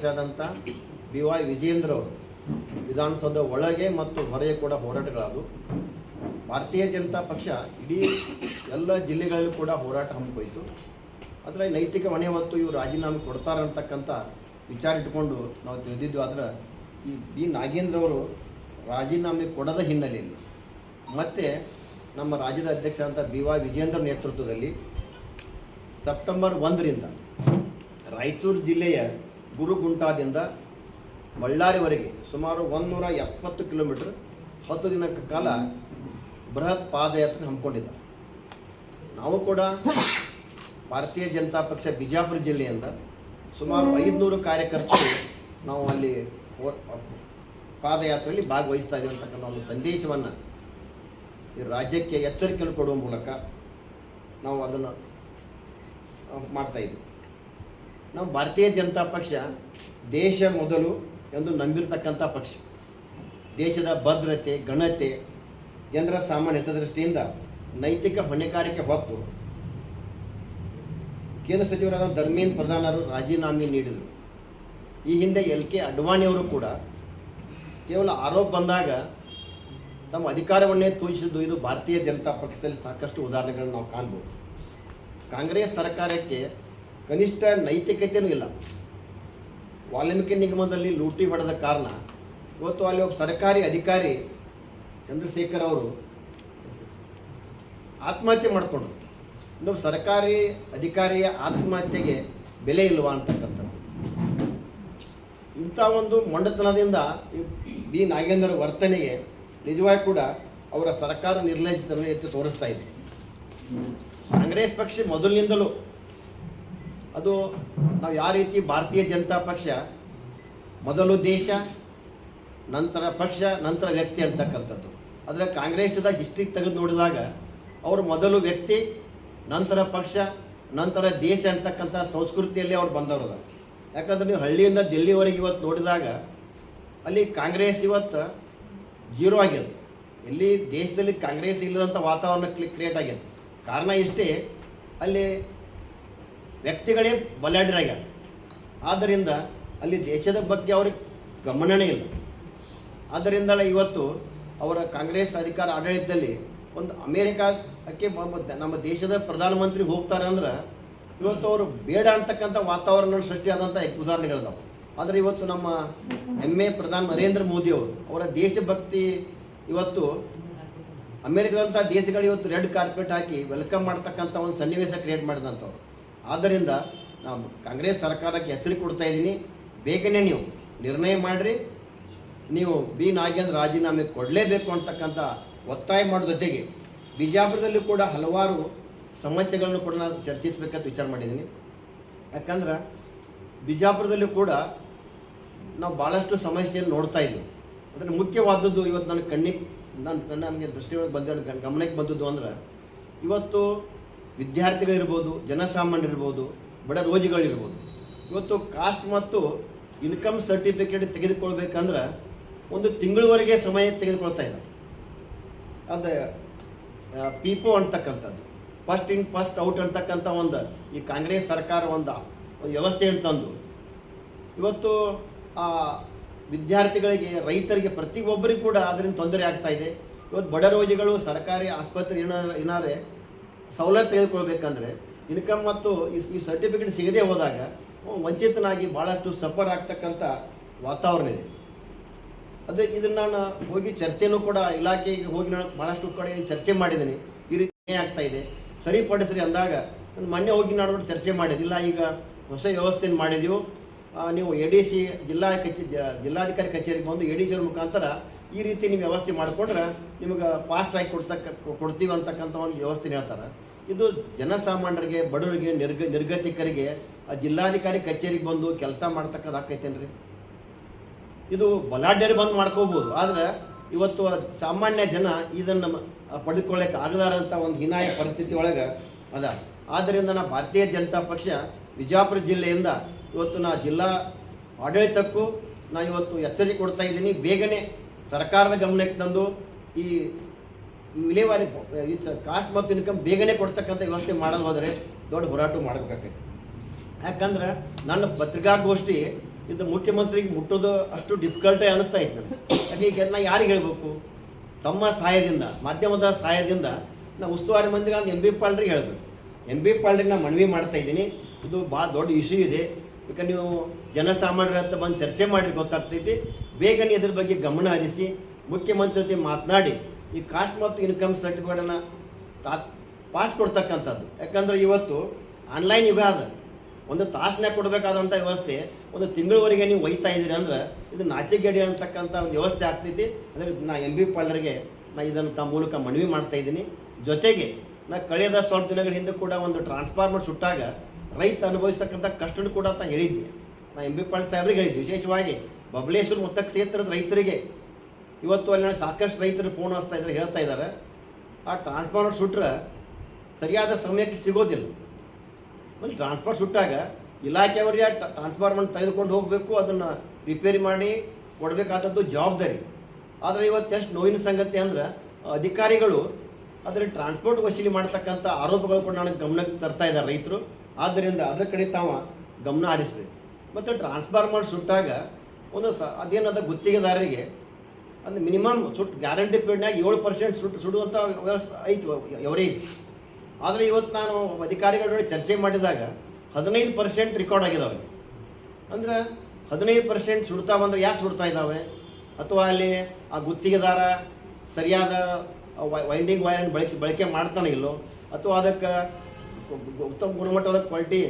ಅಧ್ಯಕ್ಷರಾದಂಥ BY ವಿಜೇಂದ್ರ ಅವರು ವಿಧಾನಸೌಧ ಒಳಗೆ ಮತ್ತು ಹೊರಗೆ ಕೂಡ ಹೋರಾಟಗಳಾದವು. ಭಾರತೀಯ ಜನತಾ ಪಕ್ಷ ಇಡೀ ಎಲ್ಲ ಜಿಲ್ಲೆಗಳಲ್ಲೂ ಕೂಡ ಹೋರಾಟ ಹಮ್ಮಿಕೊಯ್ತು. ಆದರೆ ನೈತಿಕ ಹೊಣೆ ಹೊತ್ತು ಇವರು ರಾಜೀನಾಮೆ ಕೊಡ್ತಾರಂತಕ್ಕಂಥ ವಿಚಾರ ಇಟ್ಕೊಂಡು ನಾವು ತಿಳಿದಿದ್ವಿ. ಆದರೆ ಈ B ನಾಗೇಂದ್ರ ಅವರು ರಾಜೀನಾಮೆ ಕೊಡದ ಹಿನ್ನೆಲೆಯಲ್ಲಿ ಮತ್ತು ನಮ್ಮ ರಾಜ್ಯದ ಅಧ್ಯಕ್ಷ ಅಂತ BY ವಿಜೇಂದ್ರ ನೇತೃತ್ವದಲ್ಲಿ ಸೆಪ್ಟೆಂಬರ್ 1ರಿಂದ ರಾಯಚೂರು ಜಿಲ್ಲೆಯ ಗುರುಗುಂಟಾದಿಂದ ಬಳ್ಳಾರಿವರೆಗೆ ಸುಮಾರು 170 ಕಿಲೋಮೀಟರ್ 10 ದಿನಗಳ ಕಾಲ ಬೃಹತ್ ಪಾದಯಾತ್ರೆ ಹಮ್ಮಿಕೊಂಡಿದ್ದಾರೆ. ನಾವು ಕೂಡ ಭಾರತೀಯ ಜನತಾ ಪಕ್ಷ ಬಿಜಾಪುರ ಜಿಲ್ಲೆಯಿಂದ ಸುಮಾರು 500 ಕಾರ್ಯಕರ್ತರು ನಾವು ಅಲ್ಲಿ ಪಾದಯಾತ್ರೆಯಲ್ಲಿ ಭಾಗವಹಿಸ್ತಾ ಇದ್ದೀವಿ ಅಂತಕ್ಕಂಥ ಒಂದು ಸಂದೇಶವನ್ನು ಈ ರಾಜ್ಯಕ್ಕೆ ಎಚ್ಚರಿಕೆಯನ್ನು ಕೊಡುವ ಮೂಲಕ ನಾವು ಅದನ್ನು ಮಾಡ್ತಾಯಿದ್ವಿ. ನಾವು ಭಾರತೀಯ ಜನತಾ ಪಕ್ಷ ದೇಶ ಮೊದಲು ಎಂದು ನಂಬಿರ್ತಕ್ಕಂಥ ಪಕ್ಷ. ದೇಶದ ಭದ್ರತೆ, ಘನತೆ, ಜನರ ಸಾಮಾನ್ಯ ಹಿತದೃಷ್ಟಿಯಿಂದ ನೈತಿಕ ಹೊಣೆಗಾರಿಕೆ ಹೊತ್ತು ಕೇಂದ್ರ ಸಚಿವರಾದ ಧರ್ಮೇಂದ್ರ ಪ್ರಧಾನರು ರಾಜೀನಾಮೆ ನೀಡಿದರು. ಈ ಹಿಂದೆ LK ಅಡ್ವಾಣಿಯವರು ಕೂಡ ಕೇವಲ ಆರೋಪ ಬಂದಾಗ ತಮ್ಮ ಅಧಿಕಾರವನ್ನೇ ತೋರಿಸಿದ್ದು ಇದು ಭಾರತೀಯ ಜನತಾ ಪಕ್ಷದಲ್ಲಿ ಸಾಕಷ್ಟು ಉದಾಹರಣೆಗಳನ್ನು ನಾವು ಕಾಣ್ಬೋದು. ಕಾಂಗ್ರೆಸ್ ಸರ್ಕಾರಕ್ಕೆ ಕನಿಷ್ಠ ನೈತಿಕತೆಯೂ ಇಲ್ಲ. ವಾಲ್ಮೀಕಿ ನಿಗಮದಲ್ಲಿ ಲೂಟಿ ಹೊಡೆದ ಕಾರಣ ಇವತ್ತು ಅಲ್ಲಿ ಒಬ್ಬ ಸರ್ಕಾರಿ ಅಧಿಕಾರಿ ಚಂದ್ರಶೇಖರ್ ಅವರು ಆತ್ಮಹತ್ಯೆ ಮಾಡಿಕೊಂಡ್ರು. ಇನ್ನೊಬ್ಬ ಸರ್ಕಾರಿ ಅಧಿಕಾರಿಯ ಆತ್ಮಹತ್ಯೆಗೆ ಬೆಲೆ ಇಲ್ವಾ ಅಂತಕ್ಕಂಥದ್ದು. ಇಂಥ ಒಂದು ಮೊಂಡತನದಿಂದ B ನಾಗೇಂದ್ರ ವರ್ತನೆಗೆ ನಿಜವಾಗಿ ಕೂಡ ಅವರ ಸರ್ಕಾರ ನಿರ್ಲಕ್ಷಿತವನ್ನು ಎತ್ತಿ ತೋರಿಸ್ತಾ ಇದೆ. ಕಾಂಗ್ರೆಸ್ ಪಕ್ಷ ಮೊದಲಿನಿಂದಲೂ ಅದು ನಾವು ಯಾವ ರೀತಿ ಭಾರತೀಯ ಜನತಾ ಪಕ್ಷ ಮೊದಲು ದೇಶ, ನಂತರ ಪಕ್ಷ, ನಂತರ ವ್ಯಕ್ತಿ ಅಂತಕ್ಕಂಥದ್ದು. ಆದರೆ ಕಾಂಗ್ರೆಸ್ದ ಹಿಸ್ಟ್ರಿ ತೆಗೆದು ನೋಡಿದಾಗ ಅವರು ಮೊದಲು ವ್ಯಕ್ತಿ, ನಂತರ ಪಕ್ಷ, ನಂತರ ದೇಶ ಅಂತಕ್ಕಂಥ ಸಂಸ್ಕೃತಿಯಲ್ಲಿ ಅವ್ರು ಬಂದವರು. ಯಾಕಂದರೆ ನೀವು ಹಳ್ಳಿಯಿಂದ ದಿಲ್ಲಿವರೆಗೆ ಇವತ್ತು ನೋಡಿದಾಗ ಅಲ್ಲಿ ಕಾಂಗ್ರೆಸ್ ಇವತ್ತು ಜೀರೋ ಆಗಿದೆ. ಇಲ್ಲಿ ದೇಶದಲ್ಲಿ ಕಾಂಗ್ರೆಸ್ ಇಲ್ಲದಂಥ ವಾತಾವರಣ ಕ್ರಿಯೇಟ್ ಆಗಿದೆ. ಕಾರಣ ಇಷ್ಟೇ, ಅಲ್ಲಿ ವ್ಯಕ್ತಿಗಳೇ ಬಲಾಢ್ಯರಾಗ್ಯಾರ. ಆದ್ದರಿಂದ ಅಲ್ಲಿ ದೇಶದ ಬಗ್ಗೆ ಅವ್ರಿಗೆ ಗಮನನೇ ಇಲ್ಲ. ಆದ್ದರಿಂದಲೇ ಇವತ್ತು ಅವರ ಕಾಂಗ್ರೆಸ್ ಅಧಿಕಾರ ಆಡಳಿತದಲ್ಲಿ ಒಂದು ಅಮೇರಿಕಾಕ್ಕೆ ನಮ್ಮ ದೇಶದ ಪ್ರಧಾನಮಂತ್ರಿ ಹೋಗ್ತಾರೆ ಅಂದ್ರೆ ಇವತ್ತು ಅವರು ಬೇಡ ಅಂತಕ್ಕಂಥ ವಾತಾವರಣ ಸೃಷ್ಟಿಯಾದಂಥ ಉದಾಹರಣೆಗಳಿದಾವೆ. ಆದರೆ ಇವತ್ತು ನಮ್ಮ ಹೆಮ್ಮೆ ಪ್ರಧಾನಿ ನರೇಂದ್ರ ಮೋದಿಯವರು ಅವರ ದೇಶಭಕ್ತಿ ಇವತ್ತು ಅಮೇರಿಕಾದಂಥ ದೇಶಗಳು ಇವತ್ತು ರೆಡ್ ಕಾರ್ಪೆಟ್ ಹಾಕಿ ವೆಲ್ಕಮ್ ಮಾಡ್ತಕ್ಕಂಥ ಒಂದು ಸನ್ನಿವೇಶ ಕ್ರಿಯೇಟ್ ಮಾಡಿದಂಥವ್ರು. ಆದ್ದರಿಂದ ನಾವು ಕಾಂಗ್ರೆಸ್ ಸರ್ಕಾರಕ್ಕೆ ಎಚ್ಚರಿಕೆ ಕೊಡ್ತಾ ಇದ್ದೀನಿ, ಬೇಗನೆ ನೀವು ನಿರ್ಣಯ ಮಾಡಿರಿ. ನೀವು B ನಾಗೇಂದ್ರ ರಾಜೀನಾಮೆ ಕೊಡಲೇಬೇಕು ಅಂತಕ್ಕಂಥ ಒತ್ತಾಯ ಮಾಡೋ ಜೊತೆಗೆ ಬಿಜಾಪುರದಲ್ಲಿ ಕೂಡ ಹಲವಾರು ಸಮಸ್ಯೆಗಳನ್ನು ಕೂಡ ನಾನು ಚರ್ಚಿಸಬೇಕಂತ ವಿಚಾರ ಮಾಡಿದ್ದೀನಿ. ಯಾಕಂದ್ರೆ ಬಿಜಾಪುರದಲ್ಲಿ ಕೂಡ ನಾವು ಭಾಳಷ್ಟು ಸಮಸ್ಯೆಯನ್ನು ನೋಡ್ತಾ ಇದ್ದೀವಿ. ಅದರ ಮುಖ್ಯವಾದದ್ದು ಇವತ್ತು ನನಗೆ ದೃಷ್ಟಿಯೊಳಗೆ ಬಂದ ಗಮನಕ್ಕೆ ಬಂದದ್ದು ಅಂದ್ರೆ ಇವತ್ತು ವಿದ್ಯಾರ್ಥಿಗಳಿರ್ಬೋದು, ಜನಸಾಮಾನ್ಯರಿರ್ಬೋದು, ಬಡ ರೋಗಿಗಳಿರ್ಬೋದು, ಇವತ್ತು ಕಾಸ್ಟ್ ಮತ್ತು ಇನ್ಕಮ್ ಸರ್ಟಿಫಿಕೇಟ್ ತೆಗೆದುಕೊಳ್ಬೇಕಂದ್ರೆ ಒಂದು ತಿಂಗಳವರೆಗೆ ಸಮಯ ತೆಗೆದುಕೊಳ್ತಾ ಇದ್ದಾರೆ. ಅದು PIPO ಅಂತಕ್ಕಂಥದ್ದು, ಫಸ್ಟ್ ಇನ್ ಫಸ್ಟ್ ಔಟ್ ಅಂತಕ್ಕಂಥ ಒಂದು ಈ ಕಾಂಗ್ರೆಸ್ ಸರ್ಕಾರ ಒಂದು ವ್ಯವಸ್ಥೆಯನ್ನು ತಂದು ಇವತ್ತು ವಿದ್ಯಾರ್ಥಿಗಳಿಗೆ, ರೈತರಿಗೆ, ಪ್ರತಿಯೊಬ್ಬರಿಗೂ ಕೂಡ ಅದರಿಂದ ತೊಂದರೆ ಆಗ್ತಾ ಇದೆ. ಇವತ್ತು ಬಡ ರೋಗಿಗಳು ಸರ್ಕಾರಿ ಆಸ್ಪತ್ರೆ ಏನಾರೇ ಸವಲತ್ತು ತೆಗೆದುಕೊಳ್ಬೇಕಂದ್ರೆ ಇನ್ಕಮ್ ಮತ್ತು ಈ ಸರ್ಟಿಫಿಕೇಟ್ ಸಿಗದೆ ಹೋದಾಗ ವಂಚಿತನಾಗಿ ಭಾಳಷ್ಟು ಸಫರ್ ಆಗ್ತಕ್ಕಂಥ ವಾತಾವರಣ ಇದೆ. ಅದೇ ಇದನ್ನು ನಾನು ಹೋಗಿ ಚರ್ಚೆನೂ ಕೂಡ ಇಲಾಖೆಗೆ ಹೋಗಿ ನಾನು ಭಾಳಷ್ಟು ಕಡೆ ಚರ್ಚೆ ಮಾಡಿದ್ದೀನಿ. ಈ ರೀತಿ ಆಗ್ತಾ ಇದೆ, ಸರಿಪಡಿಸ್ರಿ ಅಂದಾಗ ನಾನು ಮೊನ್ನೆ ಹೋಗಿ ನಾನು ಚರ್ಚೆ ಮಾಡಿದ್ದಿಲ್ಲ. ಈಗ ಹೊಸ ವ್ಯವಸ್ಥೆಯನ್ನು ಮಾಡಿದೆವು. ನೀವು ADC ಜಿಲ್ಲಾಧಿಕಾರಿ ಕಚೇರಿಗೆ ಬಂದು ADC ಮುಖಾಂತರ ಈ ರೀತಿ ನೀವು ವ್ಯವಸ್ಥೆ ಮಾಡಿಕೊಂಡ್ರೆ ನಿಮಗೆ ಫಾಸ್ಟ್ ಆಗಿ ಕೊಡ್ತೀವಿ ಅಂತಕ್ಕಂಥ ಒಂದು ವ್ಯವಸ್ಥೆ ಹೇಳ್ತಾರೆ. ಇದು ಜನಸಾಮಾನ್ಯರಿಗೆ, ಬಡವರಿಗೆ, ನಿರ್ಗತಿಕರಿಗೆ ಆ ಜಿಲ್ಲಾಧಿಕಾರಿ ಕಚೇರಿಗೆ ಬಂದು ಕೆಲಸ ಮಾಡ್ತಕ್ಕದ್ದು ಆಕೈತೇನ್ರಿ? ಇದು ಬಲಾಢ್ಯರು ಬಂದು ಮಾಡ್ಕೋಬೋದು. ಆದರೆ ಇವತ್ತು ಸಾಮಾನ್ಯ ಜನ ಇದನ್ನು ಪಡೆದುಕೊಳ್ಳಕ್ಕೆ ಆಗದಾರಂಥ ಒಂದು ಹೀನಾಯ ಪರಿಸ್ಥಿತಿ ಒಳಗೆ ಅದ. ಆದ್ದರಿಂದ ನಾವು ಭಾರತೀಯ ಜನತಾ ಪಕ್ಷ ವಿಜಯಪುರ ಜಿಲ್ಲೆಯಿಂದ ಇವತ್ತು ನಾ ಜಿಲ್ಲಾ ಆಡಳಿತಕ್ಕೂ ನಾನು ಇವತ್ತು ಎಚ್ಚರಿಕೆ ಕೊಡ್ತಾ ಇದ್ದೀನಿ. ಬೇಗನೆ ಸರ್ಕಾರದ ಗಮನಕ್ಕೆ ತಂದು ಈ ವಿಲೇವಾರಿ ಕಾಸ್ಟ್ ಮತ್ತು ಇನ್ಕಮ್ ಬೇಗನೆ ಕೊಡ್ತಕ್ಕಂಥ ವ್ಯವಸ್ಥೆ ಮಾಡೋದು ಹೋದರೆ ದೊಡ್ಡ ಹೋರಾಟ ಮಾಡಬೇಕಾಗ್ತೈತೆ. ಯಾಕಂದ್ರೆ ನನ್ನ ಪತ್ರಿಕಾಗೋಷ್ಠಿ ಇದು ಮುಖ್ಯಮಂತ್ರಿಗೆ ಮುಟ್ಟೋದು ಅಷ್ಟು ಡಿಫಿಕಲ್ಟೇ ಅನ್ನಿಸ್ತಾ ಇತ್ತು ನನಗೆ. ಯಾಕೆ ಈಗ ನಾ ಯಾರಿಗೆ ಹೇಳಬೇಕು? ತಮ್ಮ ಸಹಾಯದಿಂದ, ಮಾಧ್ಯಮದ ಸಹಾಯದಿಂದ ನಾವು ಉಸ್ತುವಾರಿ ಮಂತ್ರಿ ಎಂ ಬಿ ಪಾಲ್ರಿಗೆ ಹೇಳಬೇಕು. ಎಂ ಬಿ ಪಾಲ್ರಿಗೆ ನಾನು ಮನವಿ ಮಾಡ್ತಾ ಇದ್ದೀನಿ. ಇದು ಭಾಳ ದೊಡ್ಡ ಇಶ್ಯೂ ಇದೆ. ಈಗ ನೀವು ಜನಸಾಮಾನ್ಯರ ಹತ್ರ ಬಂದು ಚರ್ಚೆ ಮಾಡಿ ಗೊತ್ತಾಗ್ತೈತಿ. ಬೇಗನೆ ಇದ್ರ ಬಗ್ಗೆ ಗಮನ ಹರಿಸಿ ಮುಖ್ಯಮಂತ್ರಿ ಜೊತೆ ಮಾತನಾಡಿ ಈ ಕಾಸ್ಟ್ ಮತ್ತು ಇನ್ಕಮ್ ಸರ್ಟಿಫಿಕೇಟನ್ನು ಪಾಸ್ ಕೊಡ್ತಕ್ಕಂಥದ್ದು. ಯಾಕಂದರೆ ಇವತ್ತು ಆನ್ಲೈನ್ ಯುಗ ಅದ. ಒಂದು ತಾಸನ್ಯಾಗ ಕೊಡಬೇಕಾದಂಥ ವ್ಯವಸ್ಥೆ ಒಂದು ತಿಂಗಳವರೆಗೆ ನೀವು ಒಯ್ತಾ ಇದ್ದೀರಿ ಅಂದ್ರೆ ಇದು ನಾಚಿಕೆಗೇಡಿ ಅಂತಕ್ಕಂಥ ಒಂದು ವ್ಯವಸ್ಥೆ ಆಗ್ತೈತಿ. ಅಂದರೆ ನಾ ಎಂ ಬಿ ಪಾಲ್ರಿಗೆ ನಾ ಇದನ್ನು ತಮ್ಮ ಮೂಲಕ ಮನವಿ ಮಾಡ್ತಾ ಇದ್ದೀನಿ. ಜೊತೆಗೆ ನಾ ಕಳೆದ ಸ್ವಲ್ಪ ದಿನಗಳ ಹಿಂದೆ ಕೂಡ ಒಂದು ಟ್ರಾನ್ಸ್ಫಾರ್ಮರ್ ಸುಟ್ಟಾಗ ರೈತ ಅನುಭವಿಸ್ತಕ್ಕಂಥ ಕಷ್ಟನೂ ಕೂಡ ಅಂತ ಹೇಳಿದ್ದೆ. ನಾ ಎಂ ಬಿ ಪಾಲ್ ಸಾಹೇಬ್ರಿಗೆ ಹೇಳಿದ್ದೆ. ವಿಶೇಷವಾಗಿ ಬಬಲೇಶ್ವರ ಮುತ್ತ ಕ್ಷೇತ್ರದ ರೈತರಿಗೆ ಇವತ್ತು ಅಲ್ಲಿ ನಾನು ಸಾಕಷ್ಟು ರೈತರು ಫೋನ್ ಹಚ್ತಾ ಇದ್ದಾರೆ, ಹೇಳ್ತಾ ಇದ್ದಾರೆ ಆ ಟ್ರಾನ್ಸ್ಫಾರ್ಮರ್ ಸುಟ್ರೆ ಸರಿಯಾದ ಸಮಯಕ್ಕೆ ಸಿಗೋದಿಲ್ಲ. ಅಲ್ಲಿ ಟ್ರಾನ್ಸ್ಫಾರ್ಮರ್ ಸುಟ್ಟಾಗ ಇಲಾಖೆಯವರಿಗೆ ಟ್ರಾನ್ಸ್ಫಾರ್ಮರ್ ತೆಗೆದುಕೊಂಡು ಹೋಗಬೇಕು, ಅದನ್ನು ರಿಪೇರಿ ಮಾಡಿ ಕೊಡಬೇಕಾದದ್ದು ಜವಾಬ್ದಾರಿ. ಆದರೆ ಇವತ್ತು ಎಷ್ಟು ನೋವಿನ ಸಂಗತಿ ಅಂದ್ರೆ ಅಧಿಕಾರಿಗಳು ಅದರ ಟ್ರಾನ್ಸ್ಪೋರ್ಟ್ ವಸೂಲಿ ಮಾಡ್ತಕ್ಕಂಥ ಆರೋಪಗಳು ಕೂಡ ನನಗೆ ಗಮನಕ್ಕೆ ತರ್ತಾ ಇದ್ದಾರೆ ರೈತರು. ಆದ್ದರಿಂದ ಅದರ ಕಡೆ ತಾವು ಗಮನ ಹರಿಸ್ಬೇಕು. ಮತ್ತು ಟ್ರಾನ್ಸ್ಫಾರ್ಮರ್ ಸುಟ್ಟಾಗ ಒಂದು ಅದೇನದ ಗುತ್ತಿಗೆದಾರರಿಗೆ ಅದು ಮಿನಿಮಮ್ ಗ್ಯಾರಂಟಿ ಪೀರಿಯಡ್ನಾಗ 7% ಸುಡುವಂಥ ವ್ಯವಸ್ಥೆ ಐತಿ ಎವರೇಜ್. ಆದರೆ ಇವತ್ತು ನಾನು ಅಧಿಕಾರಿಗಳ ಜೊತೆ ಚರ್ಚೆ ಮಾಡಿದಾಗ 15% ರೆಕಾರ್ಡ್ ಆಗಿದ್ದಾವೆ. ಅಂದ್ರೆ 15% ಸುಡ್ತಾ ಬಂದರೆ ಯಾಕೆ ಸುಡ್ತಾ ಇದ್ದಾವೆ? ಅಥವಾ ಅಲ್ಲಿ ಆ ಗುತ್ತಿಗೆದಾರ ಸರಿಯಾದ ವೈಂಡಿಂಗ್ ವೈರನ್ನು ಬಳಕೆ ಮಾಡ್ತಾನೆ ಇಲ್ಲೋ, ಅಥವಾ ಅದಕ್ಕೆ ಉತ್ತಮ ಗುಣಮಟ್ಟದ ಕ್ವಾಲಿಟಿ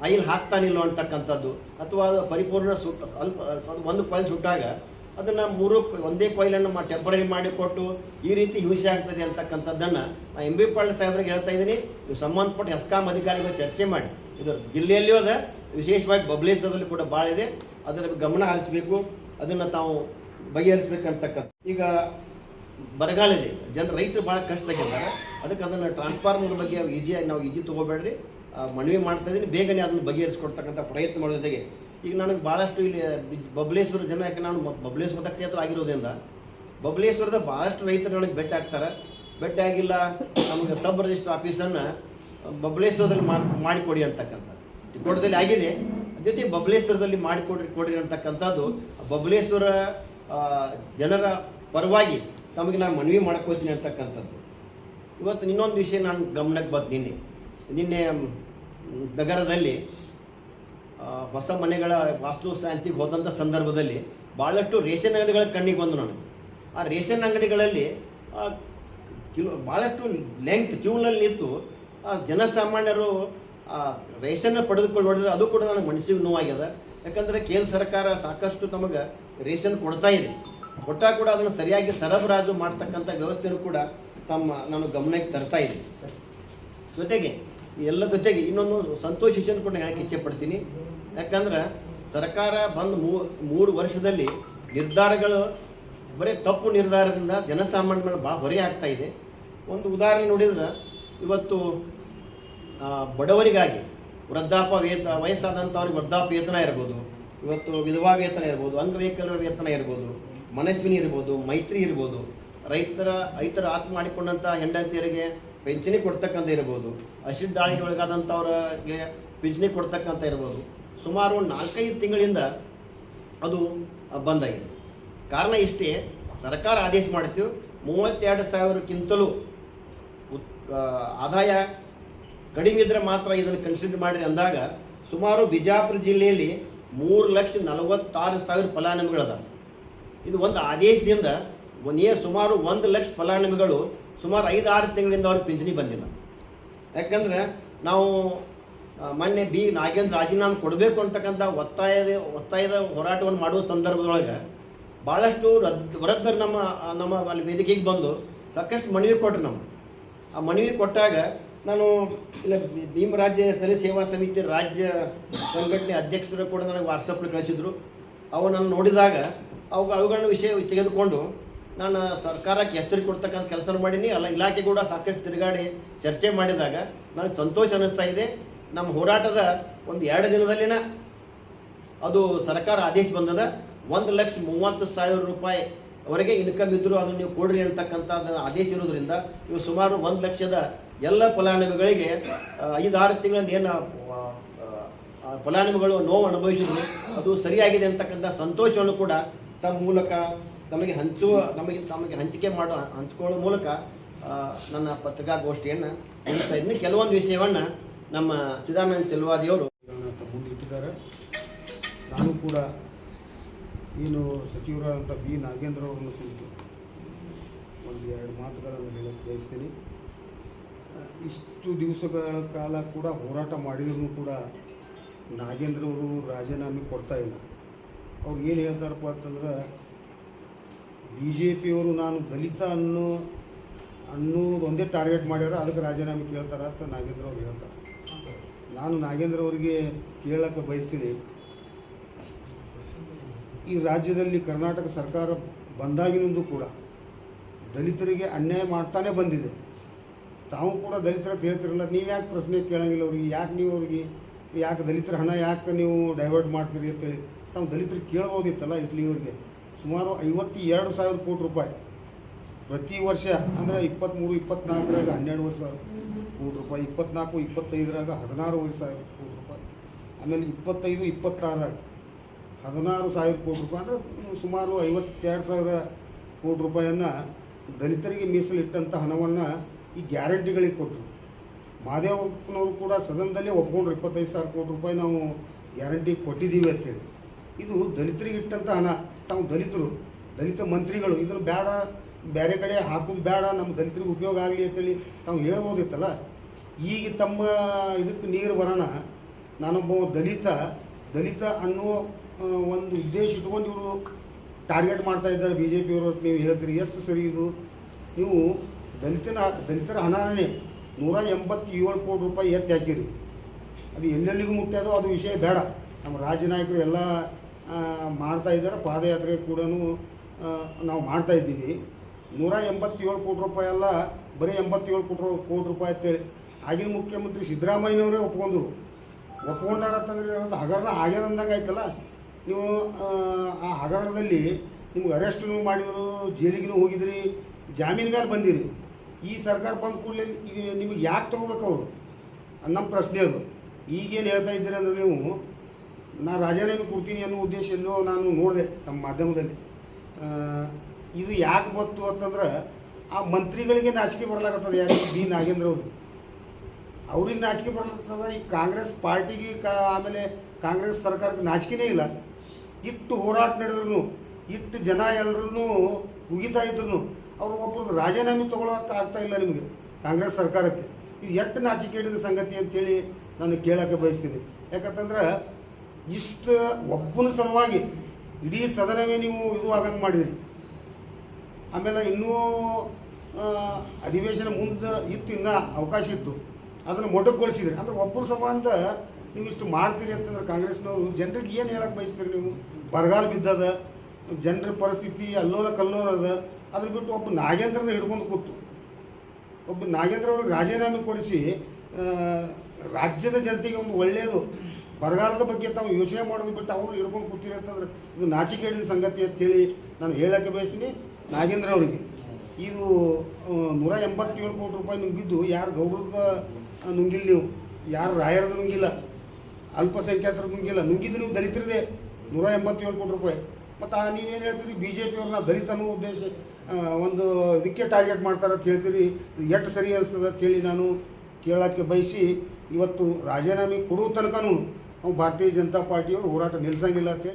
ಆಯಿಲ್ ಹಾಕ್ತಾನಿಲ್ಲೋ ಅಂತಕ್ಕಂಥದ್ದು, ಅಥವಾ ಅದು ಪರಿಪೂರ್ಣ ಒಂದು ಕಾಯಿಲ್ ಸುಟ್ಟಾಗ ಅದನ್ನು ಒಂದೇ ಕಾಯಿಲನ್ನು ಟೆಂಪರರಿ ಮಾಡಿಕೊಟ್ಟು ಈ ರೀತಿ ಹಿಂಸೆ ಆಗ್ತದೆ ಅಂತಕ್ಕಂಥದ್ದನ್ನು ನಾನು ಎಂ ಬಿ ಪಾಟೀಲ್ ಸಾಹೇಬ್ರಿಗೆ ಹೇಳ್ತಾ ಇದ್ದೀನಿ. ನೀವು ಸಂಬಂಧಪಟ್ಟ ಹೆಸ್ಕಾಂ ಅಧಿಕಾರಿಗಳು ಚರ್ಚೆ ಮಾಡಿ. ಇದು ಜಿಲ್ಲೆಯಲ್ಲಿಯೂ ಅದ, ವಿಶೇಷವಾಗಿ ಬಬಲೇಶ್ವರದಲ್ಲಿ ಕೂಡ ಭಾಳ ಇದೆ. ಅದರ ಗಮನ ಹರಿಸಬೇಕು, ಅದನ್ನು ತಾವು ಬಗೆಹರಿಸ್ಬೇಕಂತಕ್ಕಂಥ. ಈಗ ಬರಗಾಲ ಇದೆ, ರೈತರು ಭಾಳ ಕಷ್ಟದಾಗಿದ್ದಾರೆ. ಅದಕ್ಕೆ ಅದನ್ನು ಟ್ರಾನ್ಸ್ಫಾರ್ಮರ್ ಬಗ್ಗೆ ನಾವು ಈಜಿ ತೊಗೋಬೇಡ್ರಿ, ಮನವಿ ಮಾಡ್ತಾ ಇದ್ದೀನಿ. ಬೇಗನೆ ಅದನ್ನು ಬಗೆಹರಿಸ್ಕೊಡ್ತಕ್ಕಂಥ ಪ್ರಯತ್ನ ಮಾಡೋ ಜೊತೆಗೆ ಈಗ ನನಗೆ ಭಾಳಷ್ಟು ಇಲ್ಲಿ ಬಬಲೇಶ್ವರ ಜನ, ಯಾಕೆ ನಾನು ಬಬಲೇಶ್ವರ ಮತಕ್ಷೇತ್ರ ಆಗಿರೋದ್ರಿಂದ ಬಬಲೇಶ್ವರದ ಭಾಳಷ್ಟು ರೈತರು ನನಗೆ ಭೇಟಿ ಆಗ್ತಾರೆ. ಭೇಟಿ ಆಗಿಲ್ಲ, ನಮಗೆ ಸಬ್ ರಿಜಿಸ್ಟರ್ ಆಫೀಸನ್ನು ಬಬಲೇಶ್ವರದಲ್ಲಿ ಮಾಡಿಕೊಡಿ ಅಂತಕ್ಕಂಥದ್ದು ತಿಕೋಟದಲ್ಲಿ ಆಗಿದೆ. ಜೊತೆ ಬಬಲೇಶ್ವರದಲ್ಲಿ ಕೊಡ್ರಿ ಅಂತಕ್ಕಂಥದ್ದು ಬಬಲೇಶ್ವರ ಜನರ ಪರವಾಗಿ ತಮಗೆ ನಾನು ಮನವಿ ಮಾಡ್ಕೋತೀನಿ ಅಂತಕ್ಕಂಥದ್ದು. ಇವತ್ತು ಇನ್ನೊಂದು ವಿಷಯ ನಾನು ಗಮನಕ್ಕೆ ಬಂತು. ನಿನ್ನೆ ನಗರದಲ್ಲಿ ಹೊಸ ಮನೆಗಳ ವಾಸ್ತು ಶಾಂತಿಗೆ ಹೋದಂಥ ಸಂದರ್ಭದಲ್ಲಿ ಭಾಳಷ್ಟು ರೇಷನ್ ಅಂಗಡಿಗಳ ಕಣ್ಣಿಗೆ ಬಂದು ನನಗೆ. ಆ ರೇಷನ್ ಅಂಗಡಿಗಳಲ್ಲಿ ಭಾಳಷ್ಟು ಕ್ಯೂನಲ್ಲಿ ನಿಂತು ಜನಸಾಮಾನ್ಯರು ರೇಷನ್ನ ಪಡೆದುಕೊಂಡು ನೋಡಿದ್ರೆ ಅದು ಕೂಡ ನನಗೆ ಮನಸ್ಸಿಗೆ ನೋವಾಗ್ಯದ. ಯಾಕಂದರೆ ಕೇಂದ್ರ ಸರ್ಕಾರ ಸಾಕಷ್ಟು ತಮಗೆ ರೇಷನ್ ಕೊಡ್ತಾ ಇದೆ. ಕೊಟ್ಟಾಗ ಕೂಡ ಅದನ್ನು ಸರಿಯಾಗಿ ಸರಬರಾಜು ಮಾಡ್ತಕ್ಕಂಥ ವ್ಯವಸ್ಥೆಯೂ ಕೂಡ ನಾನು ಗಮನಕ್ಕೆ ತರ್ತಾ ಇದ್ದೀನಿ. ಜೊತೆಗೆ ಎಲ್ಲ ಜೊತೆಗೆ ಇನ್ನೊಂದು ಸಂತೋಷ ವಿಷಯ ಕೂಡ ಹೇಳಕ್ಕೆ ಇಚ್ಛೆ ಪಡ್ತೀನಿ. ಯಾಕಂದ್ರೆ ಸರ್ಕಾರ ಬಂದು 3 ವರ್ಷದಲ್ಲಿ ನಿರ್ಧಾರಗಳು ಬರೀ ತಪ್ಪು ನಿರ್ಧಾರದಿಂದ ಜನಸಾಮಾನ್ಯರ ಮೇಲೆ ಭಾಳ ಹೊರೆ ಆಗ್ತಾ ಇದೆ. ಒಂದು ಉದಾಹರಣೆ ನೋಡಿದ್ರೆ ಇವತ್ತು ಬಡವರಿಗಾಗಿ ವಯಸ್ಸಾದಂಥವ್ರಿಗೆ ವೃದ್ಧಾಪ್ಯ ವೇತನ ಇರ್ಬೋದು, ಇವತ್ತು ವಿಧವಾ ವೇತನ ಇರ್ಬೋದು, ಅಂಗವಿಕಲರ ವೇತನ ಇರ್ಬೋದು, ಮನಸ್ವಿನಿ ಇರ್ಬೋದು, ಮೈತ್ರಿ ಇರ್ಬೋದು, ರೈತರ ಆತ್ಮ ಮಾಡಿಕೊಂಡಂಥ ಹೆಂಡತಿಯರಿಗೆ ಪಿಂಚಣಿ ಕೊಡ್ತಕ್ಕಂಥ ಇರ್ಬೋದು, ಅಸಿಡ್ ದಾಳಿಗೆ ಒಳಗಾದಂಥವ್ರಿಗೆ ಪಿಂಚಣಿ ಕೊಡ್ತಕ್ಕಂಥ ಇರ್ಬೋದು. ಸುಮಾರು 4-5 ತಿಂಗಳಿಂದ ಅದು ಬಂದಾಗಿದೆ. ಕಾರಣ ಇಷ್ಟೇ, ಸರ್ಕಾರ ಆದೇಶ ಮಾಡ್ತೀವಿ 32,000ಕ್ಕಿಂತಲೂ ಆದಾಯ ಕಡಿಮೆ ಇದ್ದರೆ ಮಾತ್ರ ಇದನ್ನು ಕನ್ಸಿಡರ್ ಮಾಡಿರಿ ಅಂದಾಗ ಸುಮಾರು ಬಿಜಾಪುರ ಜಿಲ್ಲೆಯಲ್ಲಿ 3,46,000 ಫಲಾನುಭವಿಗಳಿದಾವೆ. ಇದು ಒಂದು ಆದೇಶದಿಂದ ಸುಮಾರು 1 ಲಕ್ಷ ಫಲಾನುಭವಿಗಳು ಸುಮಾರು 5-6 ತಿಂಗಳಿಂದ ಅವ್ರಿಗೆ ಪಿಂಚಣಿ ಬಂದಿಲ್ಲ. ಯಾಕಂದರೆ ನಾವು ಮೊನ್ನೆ ನಾಗೇಂದ್ರ ರಾಜೀನಾಮೆ ಕೊಡಬೇಕು ಅಂತಕ್ಕಂಥ ಒತ್ತಾಯದ ಹೋರಾಟವನ್ನು ಮಾಡುವ ಸಂದರ್ಭದೊಳಗೆ ಭಾಳಷ್ಟು ವೃದ್ಧರು ನಮ್ಮ ಅಲ್ಲಿ ವೇದಿಕೆಗೆ ಬಂದು ಸಾಕಷ್ಟು ಮನವಿ ಕೊಟ್ಟರು. ಆ ಮನವಿ ಕೊಟ್ಟಾಗ ನಾನು ಇಲ್ಲ ಭೀಮ ರಾಜ್ಯ ಸ್ಥಳೀಯ ಸೇವಾ ಸಮಿತಿ ರಾಜ್ಯ ಸಂಘಟನೆ ಅಧ್ಯಕ್ಷರು ಕೂಡ ನನಗೆ ವಾಟ್ಸಪ್ಪಲ್ಲಿ ಕಳಿಸಿದ್ರು. ಅವು ನಾನು ನೋಡಿದಾಗ ಅವುಗಳನ್ನ ವಿಷಯ ತೆಗೆದುಕೊಂಡು ನಾನು ಸರ್ಕಾರಕ್ಕೆ ಎಚ್ಚರಿಕೆ ಕೊಡ್ತಕ್ಕಂಥ ಕೆಲಸ ಮಾಡೀನಿ. ಇಲಾಖೆ ಕೂಡ ಸಾಕಷ್ಟು ತಿರುಗಾಡಿ ಚರ್ಚೆ ಮಾಡಿದಾಗ ನನಗೆ ಸಂತೋಷ ಅನ್ನಿಸ್ತಾ ಇದೆ. ನಮ್ಮ ಹೋರಾಟದ 1-2 ದಿನದಲ್ಲಿನ ಅದು ಸರ್ಕಾರ ಆದೇಶ ಬಂದದ. 1,30,000 ರೂಪಾಯಿ ವರೆಗೆ ಇನ್ಕಮ್ ಇದ್ದರೂ ಅದನ್ನು ನೀವು ಕೊಡ್ರಿ ಅಂತಕ್ಕಂಥದ್ದು ಆದೇಶ ಇರೋದ್ರಿಂದ ಇವು ಸುಮಾರು 1 ಲಕ್ಷದ ಎಲ್ಲ ಫಲಾನುಭವಿಗಳಿಗೆ 5-6 ತಿಂಗಳಿಂದ ಏನು ಫಲಾನುಭವಿಗಳು ನೋವು ಅನುಭವಿಸಿದ್ರು. ಅದು ಸರಿಯಾಗಿದೆ ಅಂತಕ್ಕಂಥ ಸಂತೋಷವನ್ನು ಕೂಡ ತಮ್ಮ ಮೂಲಕ ತಮಗೆ ಹಂಚಿಕೆ ಹಂಚಿಕೊಳ್ಳೋ ಮೂಲಕ ನನ್ನ ಪತ್ರಿಕಾಗೋಷ್ಠಿಯನ್ನು ನಡೆಸ್ತಾ ಇದ್ದೀನಿ. ಕೆಲವೊಂದು ವಿಷಯವನ್ನು ನಮ್ಮ ಚಿದಾನಂದ ಚೆಲುವಾದಿಯವರು ಮುಂದಿಟ್ಟಿದ್ದಾರೆ. ನಾನು ಕೂಡ ಏನು ಸಚಿವರಾದಂಥ ಬಿ ನಾಗೇಂದ್ರ ಅವರನ್ನು ಕುರಿತು ಒಂದು ಎರಡು ಮಾತುಗಳನ್ನು ಹೇಳಕ್ಕೆ ಬಯಸ್ತೀನಿ. ಇಷ್ಟು ದಿವಸಗಳ ಕಾಲ ಕೂಡ ಹೋರಾಟ ಮಾಡಿದ್ರು ಕೂಡ ನಾಗೇಂದ್ರ ಅವರು ರಾಜೀನಾಮೆ ಕೊಡ್ತಾ ಇಲ್ಲ. ಅವ್ರು ಏನು ಹೇಳ್ತಾರಪ್ಪ ಅಂತಂದ್ರೆ, ಬಿ ಜೆ ಪಿಯವರು ನಾನು ದಲಿತ ಅನ್ನೋದು ಒಂದೇ ಟಾರ್ಗೆಟ್ ಮಾಡ್ಯಾರ, ಅದಕ್ಕೆ ರಾಜೀನಾಮೆ ಕೇಳ್ತಾರೆ ಅಂತ ನಾಗೇಂದ್ರ ಅವ್ರು ಹೇಳ್ತಾರೆ. ನಾನು ನಾಗೇಂದ್ರ ಅವರಿಗೆ ಕೇಳಕ್ಕೆ ಬಯಸ್ತೀನಿ, ಈ ರಾಜ್ಯದಲ್ಲಿ ಕರ್ನಾಟಕ ಸರ್ಕಾರ ಬಂದಾಗಿನಿಂದ ಕೂಡ ದಲಿತರಿಗೆ ಅನ್ಯಾಯ ಮಾಡ್ತಾನೆ ಬಂದಿದೆ. ತಾವು ಕೂಡ ದಲಿತರ ಅಂತ ಹೇಳ್ತಿರಲ್ಲ, ನೀವು ಯಾಕೆ ಪ್ರಶ್ನೆ ಕೇಳೋಂಗಿಲ್ಲ ಅವ್ರಿಗೆ? ಯಾಕೆ ದಲಿತರ ಹಣ ಯಾಕೆ ನೀವು ಡೈವರ್ಟ್ ಮಾಡ್ತೀರಿ ಅಂತೇಳಿ ತಾವು ದಲಿತರಿಗೆ ಕೇಳ್ಬೋದಿತ್ತಲ್ಲ. ಇಸ್ಲಿಯವರಿಗೆ ಸುಮಾರು 52,000 ಕೋಟಿ ರೂಪಾಯಿ ಪ್ರತಿ ವರ್ಷ, ಅಂದರೆ 23-24ರಾಗ 12,000 ಕೋಟಿ ರೂಪಾಯಿ, 24-25ರಾಗ 16,000 ಕೋಟಿ ರೂಪಾಯಿ, ಆಮೇಲೆ 25-26ರಾಗ 16,000 ಕೋಟಿ ರೂಪಾಯಿ, ಅಂದರೆ ಸುಮಾರು 52,000 ಕೋಟಿ ರೂಪಾಯಿಯನ್ನು ದಲಿತರಿಗೆ ಮೀಸಲಿಟ್ಟಂಥ ಹಣವನ್ನು ಈ ಗ್ಯಾರಂಟಿಗಳಿಗೆ ಕೊಟ್ಟರು. ಮಹದೇವಪ್ಪನವರು ಕೂಡ ಸದನದಲ್ಲೇ ಒಪ್ಕೊಂಡ್ರು, 25,000 ಕೋಟಿ ರೂಪಾಯಿ ನಾವು ಗ್ಯಾರಂಟಿ ಕೊಟ್ಟಿದ್ದೀವಿ ಅಂತೇಳಿ. ಇದು ದಲಿತರಿಗೆ ಇಟ್ಟಂಥ ಹಣ. ತಾವು ದಲಿತ ಮಂತ್ರಿಗಳು ಇದನ್ನು ಬೇಡ, ಬೇರೆ ಕಡೆ ಹಾಕೋದು ಬೇಡ, ನಮ್ಮ ದಲಿತರಿಗೆ ಉಪಯೋಗ ಆಗಲಿ ಅಂತೇಳಿ ತಾವು ಹೇಳ್ಬೋದಿತ್ತಲ್ಲ. ಈಗ ತಮ್ಮ ಇದಕ್ಕೆ ನೀರು ಬರೋಣ, ನಾನೊಬ್ಬ ದಲಿತ ಅನ್ನೋ ಒಂದು ಉದ್ದೇಶ ಇಟ್ಕೊಂಡು ಇವರು ಟಾರ್ಗೆಟ್ ಮಾಡ್ತಾ ಇದ್ದಾರೆ ಬಿ ಜೆ ಪಿಯವರು ಅಂತ ನೀವು ಹೇಳ್ತೀರಿ. ಎಷ್ಟು ಸರಿ ಇದು? ನೀವು ದಲಿತರ ಹಣನೇ 187 ಕೋಟಿ ರೂಪಾಯಿ ಎತ್ತಿ ಹಾಕಿರಿ. ಅದು ಎಲ್ಲೆಲ್ಲಿಗೂ ಮುಟ್ಟ್ಯದೋ ಅದು ವಿಷಯ ಬೇಡ. ನಮ್ಮ ರಾಜ್ಯ ನಾಯಕರು ಎಲ್ಲ ಮಾಡ್ತಾ ಇದ್ದಾರೆ, ಪಾದಯಾತ್ರೆ ಕೂಡ ನಾವು ಮಾಡ್ತಾ ಇದ್ದೀವಿ. 187 ಕೋಟಿ ರೂಪಾಯಿ ಅಲ್ಲ, ಬರೀ 87 ಕೋಟಿ ರೂಪಾಯಿ ಅಂತೇಳಿ ಆಗಿನ ಮುಖ್ಯಮಂತ್ರಿ ಸಿದ್ದರಾಮಯ್ಯನವರೇ ಒಪ್ಕೊಂಡಾರ ಅಂತಂದ್ರೆ ಅದು ಹಗರಣ ಆಗ್ಯಾರ ಅಂದಂಗೆ ಆಯ್ತಲ್ಲ. ನೀವು ಆ ಹಗರಣದಲ್ಲಿ ನಿಮ್ಗೆ ಅರೆಸ್ಟೂ ಮಾಡಿದ್ರು, ಜೈಲಿಗೂ ಹೋಗಿದ್ರಿ, ಜಾಮೀನು ಮೇಲೆ ಬಂದಿರಿ. ಈ ಸರ್ಕಾರ ಬಂದ ಕೂಡಲೇ ಈಗ ನಿಮಗೆ ಯಾಕೆ ತೊಗೋಬೇಕು ಅವರು? ನಮ್ಮ ಪ್ರಶ್ನೆ ಅದು. ಈಗೇನು ಹೇಳ್ತಾ ಇದ್ದೀರಿ ಅಂದರೆ, ನೀವು ನಾನು ರಾಜೀನಾಮೆ ಕೊಡ್ತೀನಿ ಅನ್ನೋ ಉದ್ದೇಶ ಎಲ್ಲೋ ನಾನು ನೋಡಿದೆ ನಮ್ಮ ಮಾಧ್ಯಮದಲ್ಲಿ. ಇದು ಯಾಕೆ ಬಂತು ಅಂತಂದ್ರೆ, ಆ ಮಂತ್ರಿಗಳಿಗೆ ನಾಚಿಕೆ ಬರಲಾಗತ್ತದ. ಯಾರು? ಬಿ ನಾಗೇಂದ್ರ ಅವ್ರಿಗೆ ನಾಚಿಕೆ ಬರ್ಲಾಗ್ತದ. ಈ ಕಾಂಗ್ರೆಸ್ ಪಾರ್ಟಿಗೆ ಆಮೇಲೆ ಕಾಂಗ್ರೆಸ್ ಸರ್ಕಾರಕ್ಕೆ ನಾಚಿಕೆನೇ ಇಲ್ಲ. ಇಟ್ಟು ಹೋರಾಟ ನಡೆದ್ರು, ಇಟ್ಟು ಜನ ಎಲ್ಲರೂ ಉಗಿತಾ ಇದ್ರು, ಅವರು ಒಬ್ಬರು ರಾಜೀನಾಮೆ ತೊಗೊಳಕ್ಕೆ ಆಗ್ತಾ ಇಲ್ಲ ನಿಮಗೆ ಕಾಂಗ್ರೆಸ್ ಸರ್ಕಾರಕ್ಕೆ. ಇದು ಎಷ್ಟು ನಾಚಿಕೆಡಿದ ಸಂಗತಿ ಅಂತೇಳಿ ನಾನು ಕೇಳೋಕ್ಕೆ ಬಯಸ್ತೀನಿ. ಯಾಕಂತಂದ್ರೆ ಇಷ್ಟು ಒಬ್ಬನ ಸಲುವಾಗಿ ಇಡೀ ಸದನವೇ ನೀವು ಇದು ಆಗಂಗೆ ಮಾಡಿದಿರಿ. ಆಮೇಲೆ ಇನ್ನೂ ಅಧಿವೇಶನ ಮುಂದೆ ಇನ್ನೂ ಅವಕಾಶ ಇತ್ತು, ಅದನ್ನು ಮೊಟಕುಗೊಳಿಸಿದ್ರಿ. ಅಂದರೆ ಒಬ್ಬರು ಸಂಬಂಧ ನೀವು ಇಷ್ಟು ಮಾಡ್ತೀರಿ ಅಂತಂದ್ರೆ ಕಾಂಗ್ರೆಸ್ನವರು ಜನರಿಗೆ ಏನು ಹೇಳಕ್ಕೆ ಬಯಸ್ತೀರಿ? ನೀವು ಬರಗಾಲ ಬಿದ್ದದ, ಜನರ ಪರಿಸ್ಥಿತಿ ಅಲ್ಲೋಲ ಕಲ್ಲೋಲದ, ಅದ್ರ ಬಿಟ್ಟು ಒಬ್ಬ ನಾಗೇಂದ್ರನ ಹಿಡ್ಕೊಂಡು ಕೂತು, ಒಬ್ಬ ನಾಗೇಂದ್ರ ಅವ್ರಿಗೆ ರಾಜೀನಾಮೆ ಕೊಡಿಸಿ ರಾಜ್ಯದ ಜನತೆಗೆ ಒಂದು ಒಳ್ಳೆಯದು ಬರಗಾಲದ ಬಗ್ಗೆ ತಾವು ಯೋಚನೆ ಮಾಡೋದು ಬಿಟ್ಟು ಅವರು ಹಿಡ್ಕೊಂಡು ಕೂತೀರಿ ಅಂತಂದ್ರೆ ಇದು ನಾಚಿಕೆಡಿದ ಸಂಗತಿ ಅಂತೇಳಿ ನಾನು ಹೇಳೋಕ್ಕೆ ಬಯಸ್ತೀನಿ ನಾಗೇಂದ್ರ ಅವರಿಗೆ. ಇದು 187 ಕೋಟಿ ರೂಪಾಯಿ ನುಂಗಿದ್ದು ಯಾರು ಗೌಡರದ ನುಂಗಿಲ್ಲ, ನೀವು ಯಾರು ರಾಯರದ ನುಂಗಿಲ್ಲ, ಅಲ್ಪಸಂಖ್ಯಾತರ ನುಂಗಿದ್ದು ನೀವು ದಲಿತರದೇ 187 ಕೋಟಿ ರೂಪಾಯಿ. ಮತ್ತು ನೀವೇನು ಹೇಳ್ತೀರಿ? ಬಿ ಜೆ ಪಿಯವ್ರನ್ನ ದಲಿತ ಅನ್ನೋ ಉದ್ದೇಶ ಒಂದು ಇದಕ್ಕೆ ಟಾರ್ಗೆಟ್ ಮಾಡ್ತಾರೆ ಅಂತ ಹೇಳ್ತೀರಿ. ಎಷ್ಟು ಸರಿ ಅನಿಸ್ತದೆ ಅಂತೇಳಿ ನಾನು ಕೇಳೋಕ್ಕೆ ಬಯಸಿ, ಇವತ್ತು ರಾಜೀನಾಮೆ ಕೊಡುವ ತನಕನೂ ನಾವು ಭಾರತೀಯ ಜನತಾ ಪಾರ್ಟಿಯವರು ಹೋರಾಟ ನಿಲ್ಲಿಸಂಗಿಲ್ಲ ಅಂತೇಳಿ